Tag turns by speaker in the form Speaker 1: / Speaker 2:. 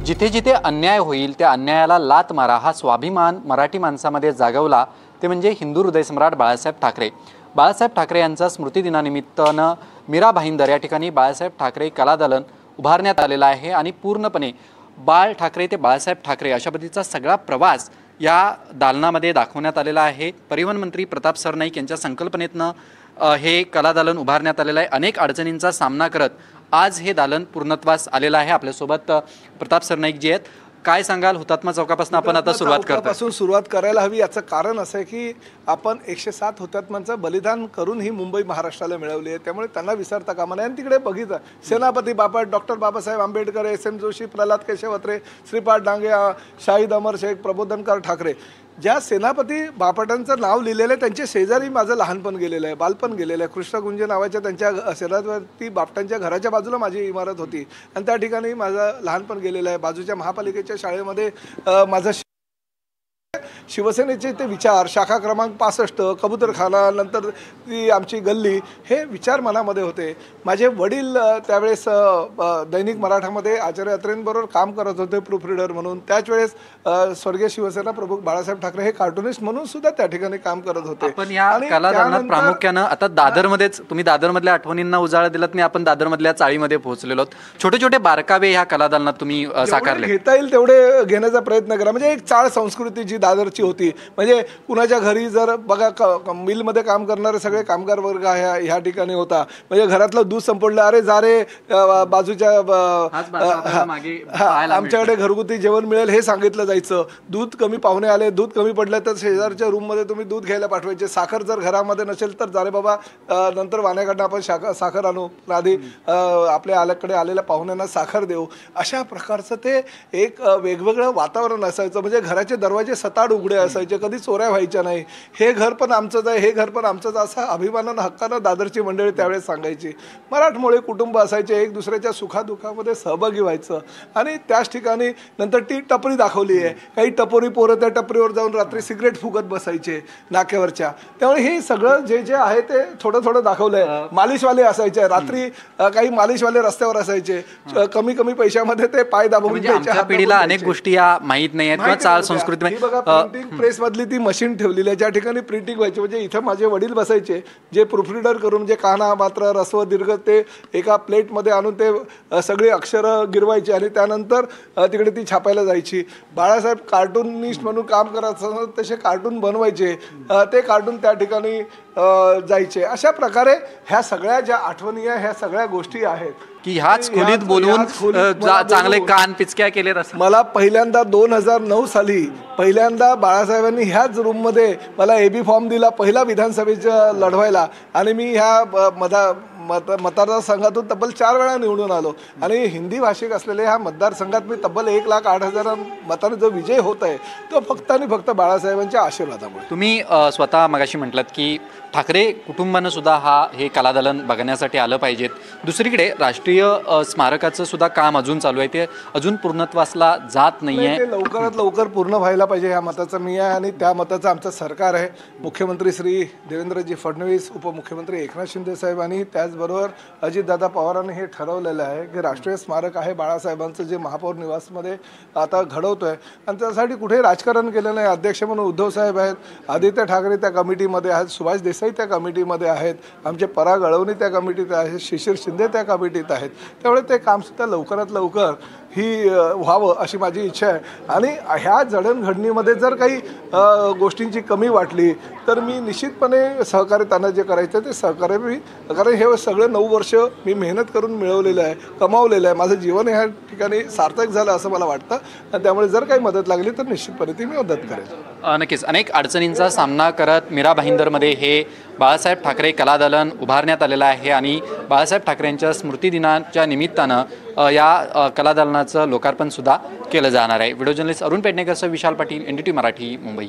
Speaker 1: जिथे जिथे अन्याय होईल त्या अन्यायाला लात मारा हा स्वाभिमान मराठी माणसामध्ये जागवला ते म्हणजे हिंदू हृदयसम्राट बाळासाहेब ठाकरे। बाळासाहेब ठाकरे यांचा स्मृतिदिनानिमित्तानं मीरा भाईंदर या ठिकाणी बाळासाहेब ठाकरे कलादालन उभारण्यात आलेला आहे आणि पूर्णपणे बाळ ठाकरे ते बाळासाहेब ठाकरे अशा पद्धतीचा सगळा प्रवास या दालनामध्ये दाखवण्यात आलेला आहे। परिवहन मंत्री प्रताप सरनाईक यांच्या संकल्पनेतनं हे कलादालन उभारण्यात आलेलं आहे। अनेक अडचणींचा सामना करत आज हे दालन पूर्णत्वास आलेलं आहे। आपल्यासोबत प्रताप सरनाईक जी आहेत, काय सांगाल? हुतात्मा चौकापासून आपण आता
Speaker 2: सुरुवात करायला हवी। याचं कारण असं आहे की आपण 107 हुतात्म्यांचं बलिदान करून ही मुंबई महाराष्ट्राला मिळवली आहे, त्यामुळे त्यांना विसरता कामा नये। आणि तिकडे बघितलं सेनापती बापट, डॉक्टर बाबासाहेब आंबेडकर, एस.एम. जोशी, प्रल्हाद केशव अत्रे, श्रीपाद डांगे, शाहिद अमर शेख, प्रबोधनकार ठाकरे, ज्या सेनापती बापटांचं नाव लिहिलेलं आहे त्यांचे शेजारी माझं लहानपण गेलेलं आहे, बालपण गेलेलं आहे। कृष्णकुंज नावाच्या त्यांच्या सेनापती बापटांच्या घराच्या बाजूला माझी इमारत होती आणि त्या ठिकाणी माझं लहानपण गेलेलं आहे। बाजूच्या महापालिकेच्या शाळेमध्ये माझं शिवसेनेचे ते विचार, शाखा क्रमांक 65, कबूतरखाना, नंतर ती आमची गल्ली, हे विचार मनामध्ये होते। माझे वडील त्यावेळेस दैनिक मराठामध्ये आचार्य अत्रेंबरोबर काम करत होते प्रूफ रीडर म्हणून। त्याच वेळेस स्वर्गीय शिवसेना प्रमुख बाळासाहेब ठाकरे हे कार्टूनिस्ट म्हणून सुद्धा त्या ठिकाणी काम करत होते।
Speaker 1: पण या कलादालनात प्रामुख्यानं आता दादरमध्येच तुम्ही दादरमधल्या आठवणींना उजाळा दिलात नाही, आपण दादरमधल्या चाळीमध्ये पोहोचलेलो आहोत। छोटे छोटे बारकावे ह्या कलादालनात तुम्ही साकारले,
Speaker 2: घेता येईल तेवढे घेण्याचा प्रयत्न करा। म्हणजे एक चाळ संस्कृती जी दादरची होती, म्हणजे कुणाच्या घरी जर बघा मिलमध्ये काम करणारे सगळे कामगार वर्ग ह्या ठिकाणी होता। म्हणजे घरातलं दूध संपडलं, अरे जा रे बाजूच्या आमच्याकडे घरगुती जेवण मिळेल हे सांगितलं जायचं। दूध कमी पाहुणे आले, दूध कमी पडलं तर शेजारच्या रूममध्ये तुम्ही दूध घ्यायला पाठवायचे। साखर जर घरामध्ये नसेल तर जा रे बाबा नंतर वाण्याकडनं आपण साखर आणू, आधी आपल्या आल्याकडे आलेल्या पाहुण्यांना साखर देऊ। अशा प्रकारचं ते एक वेगवेगळं वातावरण असायचं। म्हणजे घराचे दरवाजे सताड उघडे असायचे, कधी चोऱ्या व्हायच्या नाही। हे घर पण आमचंच आहे, हे घर पण आमचंच, असा अभिमानानं हक्कानं दादरची मंडळी त्यावेळेस सांगायची। मराठमोळे कुटुंब असायचे, एक दुसऱ्याच्या सुखादुखामध्ये सहभागी व्हायचं। आणि त्याच ठिकाणी नंतर ती टपरी दाखवली आहे, काही टपोरी पोरं त्या टपरीवर जाऊन रात्री सिगरेट फुगत बसायचे नाक्यावरच्या। त्यामुळे हे सगळं जे जे आहे ते थोडं थोडं दाखवलंय। मालिशवाले असायचे, रात्री काही मालिशवाले रस्त्यावर असायचे, कमी कमी पैशामध्ये ते पाय दाबून
Speaker 1: घ्यायचे। पिढीला अनेक गोष्टी या माहीत नाही आहेत किंवा चाळ संस्कृती
Speaker 2: प्रेस मधली ती मशीन ठेवलेली आहे ज्या ठिकाणी प्रिंटिंग व्हायची। म्हणजे इथं माझे वडील बसायचे जे प्रूफरीडर करून, म्हणजे काना मात्र रस्व दीर्घ ते एका प्लेटमध्ये आणून ते सगळी अक्षरं गिरवायची आणि त्यानंतर तिकडे ती छापायला जायची। बाळासाहेब कार्टूनिस्ट म्हणून काम करत असताना तसे कार्टून बनवायचे, ते कार्टून त्या ठिकाणी जायचे। अशा प्रकारे ह्या सगळ्या ज्या आठवणी आहे, ह्या सगळ्या गोष्टी आहेत
Speaker 1: की ह्याच खोलीत बोलून चांगले कान पिचक्या केले।
Speaker 2: मला पहिल्यांदा 2009 साली पहिल्यांदा बाळासाहेबांनी ह्याच रूममध्ये मला AB फॉर्म दिला पहिला विधानसभेच्या लढवायला आणि मी ह्या मतदारसंघातून तब्बल 4 वेळा निवडून आलो। आणि हिंदी भाषिक असलेल्या ह्या मतदारसंघात मी तब्बल 1,08,000 मताने जो विजय होत आहे तो फक्त आणि फक्त बाळासाहेबांच्या आशीर्वादामुळे।
Speaker 1: तुम्ही स्वतः मगाशी म्हटलात की ठाकरे कुटुंबानं सुद्धा हे कलादालन बघण्यासाठी आलं पाहिजेत। दुसरीकडे राष्ट्रीय स्मारकाचं सुद्धा काम अजून चालू आहे, ते अजून पूर्णत्वासला जात नाहीये।
Speaker 2: ते लवकरात लवकर पूर्ण व्हायला पाहिजे, ह्या मताचं मी आहे आणि त्या मताचं आमचं सरकार आहे। मुख्यमंत्री श्री देवेंद्रजी फडणवीस, उपमुख्यमंत्री एकनाथ शिंदे साहेबांनी, त्याचबरोबर अजितदादा पवारांनी हे ठरवलेलं आहे की राष्ट्रीय स्मारक आहे बाळासाहेबांचं, जे महापौर निवासमध्ये आता घडवतोय। आणि त्यासाठी कुठे राजकारण केलं नाही। अध्यक्ष म्हणून उद्धव साहेब आहेत, आदित्य ठाकरे त्या कमिटीमध्ये आहेत, सुभाष देसाई त्या कमिटीमध्ये आहेत, आमचे पराग अळवणी त्या कमिटीत आहेत, शिशिर शिंदे त्या कमिटीत आहेत। त्यामुळे ते कामसुद्धा लवकरात लवकर व्हावं अशी माझी इच्छा आहे। आणि ह्या जडणघडणीमध्ये जर काही गोष्टींची कमी वाटली तर मी निश्चितपणे सहकार्य त्यांना जे करायचं ते सहकार्य मी, कारण हे सगळं 9 वर्ष मी मेहनत करून मिळवलेलं आहे, कमावलेलं आहे। माझं जीवन ह्या ठिकाणी सार्थक झालं असं मला वाटतं आणि त्यामुळे जर काही मदत लागली तर निश्चितपणे ती मी मदत करेन।
Speaker 1: नक्कीच अनेक अडचणींचा सामना करत मीरा भाईंदरमध्ये हे बाळासाहेब ठाकरे कलादालन उभारण्यात आलेलं आहे आणि बाळासाहेब ठाकरेंच्या स्मृतिदिनाच्या निमित्तानं या कलादालनाचं लोकार्पण सुद्धा केलं जाणार आहे। Video journalist Arun पेडणेकरसह Vishal Patil, NDTV Marathi, Mumbai.